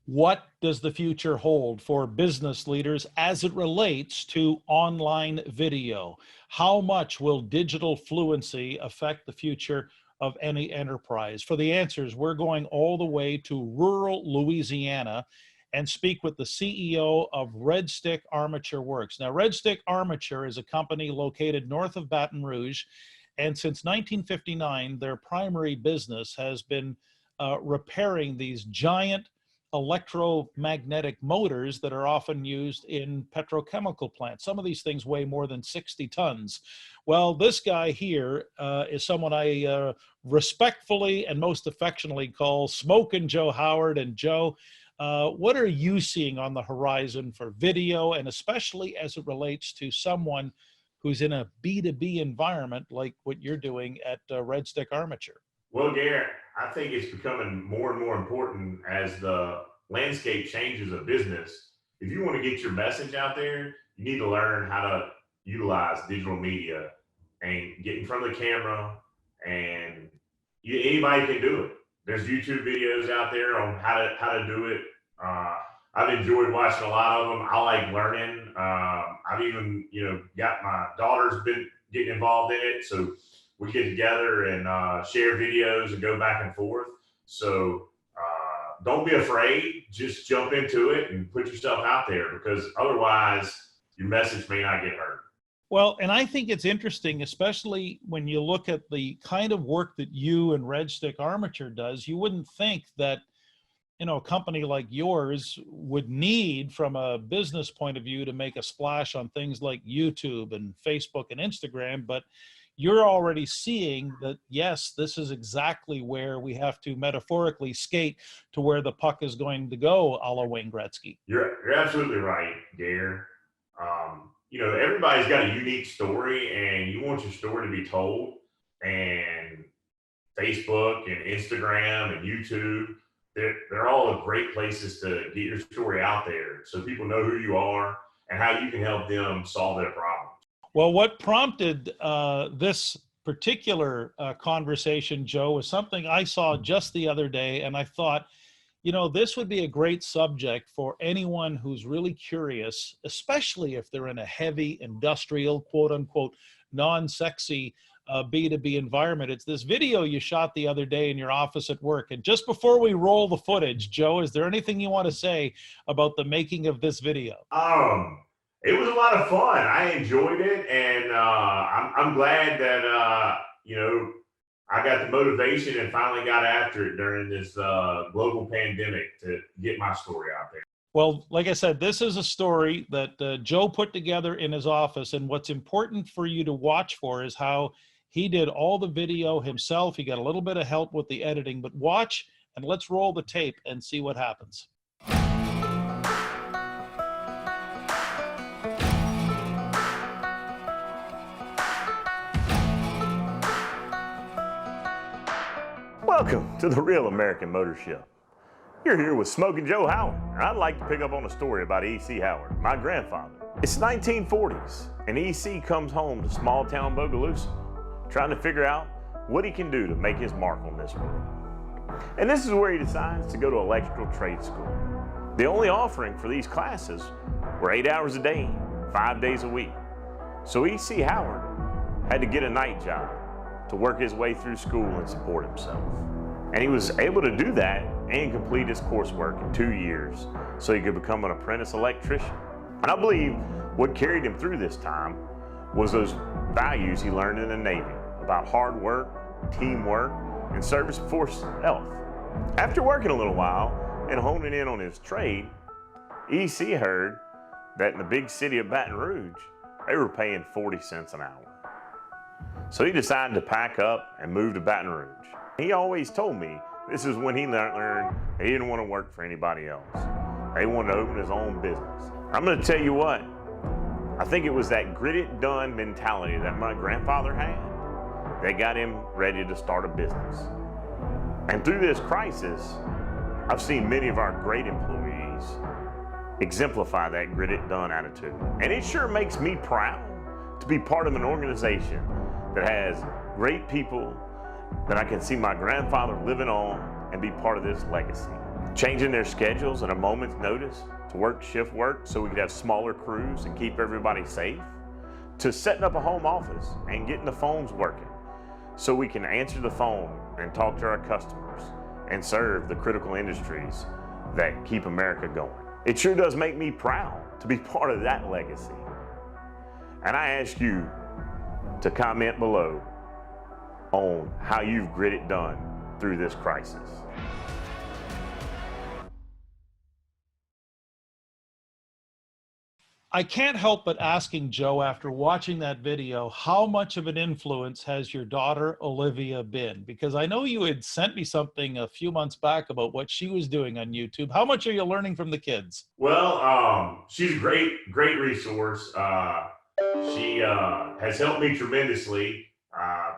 What does the future hold for business leaders as it relates to online video? How much will digital fluency affect the future of any enterprise? For the answers, we're going all the way to rural Louisiana and speak with the CEO of Red Stick Armature Works. Now, Red Stick Armature is a company located north of Baton Rouge, and since 1959, their primary business has been repairing these giant electromagnetic motors that are often used in petrochemical plants. Some of these things weigh more than 60 tons. Well, this guy here is someone I respectfully and most affectionately call Smokin Joe Howard. And Joe, what are you seeing on the horizon for video, and especially as it relates to someone who's in a B2B environment like what you're doing at Red Stick Armature? Well, Gair, I think it's becoming more and more important as the landscape changes of business. If you want to get your message out there, you need to learn how to utilize digital media and get in front of the camera, and anybody can do it. There's YouTube videos out there on how to do it. I've enjoyed watching a lot of them. I like learning. I've even, got my daughter's been getting involved in it. So we get together and share videos and go back and forth. So don't be afraid. Just jump into it and put yourself out there, because otherwise your message may not get heard. Well, and I think it's interesting, especially when you look at the kind of work that you and Red Stick Armature does. You wouldn't think that, a company like yours would need, from a business point of view, to make a splash on things like YouTube and Facebook and Instagram, but you're already seeing that, yes, this is exactly where we have to metaphorically skate to where the puck is going to go, a la Wayne Gretzky. You're absolutely right, Gair. Everybody's got a unique story, and you want your story to be told. And Facebook and Instagram and YouTube, they're all great places to get your story out there so people know who you are and how you can help them solve their problems. Well, what prompted this particular conversation, Joe, was something I saw just the other day, and I thought, this would be a great subject for anyone who's really curious, especially if they're in a heavy industrial, quote unquote, non-sexy B2B environment. It's this video you shot the other day in your office at work. And just before we roll the footage, Joe, is there anything you want to say about the making of this video? It was a lot of fun. I enjoyed it, and I'm glad that I got the motivation and finally got after it during this global pandemic to get my story out there. Well, like I said, this is a story that Joe put together in his office, and what's important for you to watch for is how he did all the video himself. He got a little bit of help with the editing, but watch and let's roll the tape and see what happens. Welcome to the Real American Motor Show. You're here with Smokin Joe Howard, and I'd like to pick up on a story about E.C. Howard, my grandfather. It's 1940s, and E.C. comes home to small town Bogalusa, trying to figure out what he can do to make his mark on this world. And this is where he decides to go to electrical trade school. The only offering for these classes were 8 hours a day, 5 days a week. So E.C. Howard had to get a night job to work his way through school and support himself. And he was able to do that and complete his coursework in 2 years so he could become an apprentice electrician. And I believe what carried him through this time was those values he learned in the Navy about hard work, teamwork, and service before self. After working a little while and honing in on his trade, E.C. heard that in the big city of Baton Rouge, they were paying 40 cents an hour. So he decided to pack up and move to Baton Rouge. He always told me this is when he learned he didn't want to work for anybody else. He wanted to open his own business. I'm going to tell you what, I think it was that grit it done mentality that my grandfather had that got him ready to start a business. And through this crisis, I've seen many of our great employees exemplify that grit it done attitude. And it sure makes me proud to be part of an organization that has great people that I can see my grandfather living on and be part of this legacy. changing their schedules at a moment's notice to work shift work so we could have smaller crews and keep everybody safe, to setting up a home office and getting the phones working so we can answer the phone and talk to our customers and serve the critical industries that keep America going. It sure does make me proud to be part of that legacy. And I ask you to comment below on how you've gritted done through this crisis. I can't help but asking Joe, after watching that video, how much of an influence has your daughter Olivia been? Because I know you had sent me something a few months back about what she was doing on YouTube. How much are you learning from the kids? Well, she's a great resource. She has helped me tremendously.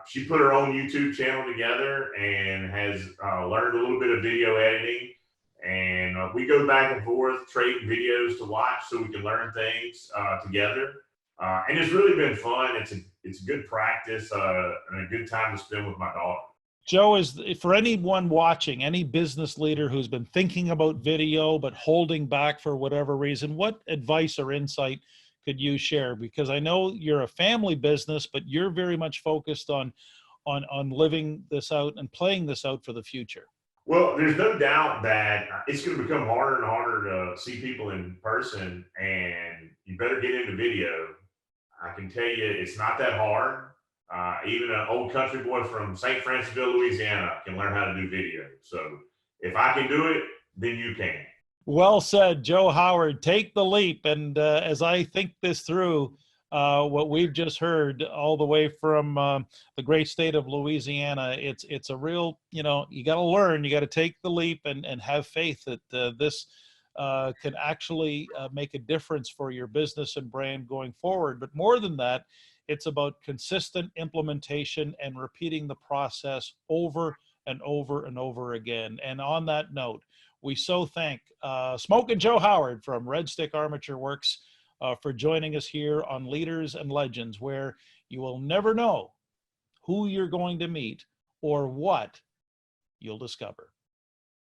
She put her own YouTube channel together and has learned a little bit of video editing. And we go back and forth, trading videos to watch so we can learn things together. And it's really been fun. It's good practice and a good time to spend with my daughter. Joe, is for anyone watching, any business leader who's been thinking about video but holding back for whatever reason, what advice or insight could you share? Because I know you're a family business, but you're very much focused on living this out and playing this out for the future. Well, there's no doubt that it's going to become harder and harder to see people in person, and you better get into video. I can tell you it's not that hard. Even an old country boy from St. Francisville, Louisiana can learn how to do video. So if I can do it, then you can. Well said, Joe Howard. Take the leap. And as I think this through, what we've just heard all the way from the great state of Louisiana, it's a real, you got to learn, you got to take the leap and have faith that this can actually make a difference for your business and brand going forward. But more than that, it's about consistent implementation and repeating the process over and over and over again. And on that note, we so thank Smokin Joe Howard from Red Stick Armature Works for joining us here on Leaders and Legends, where you will never know who you're going to meet or what you'll discover.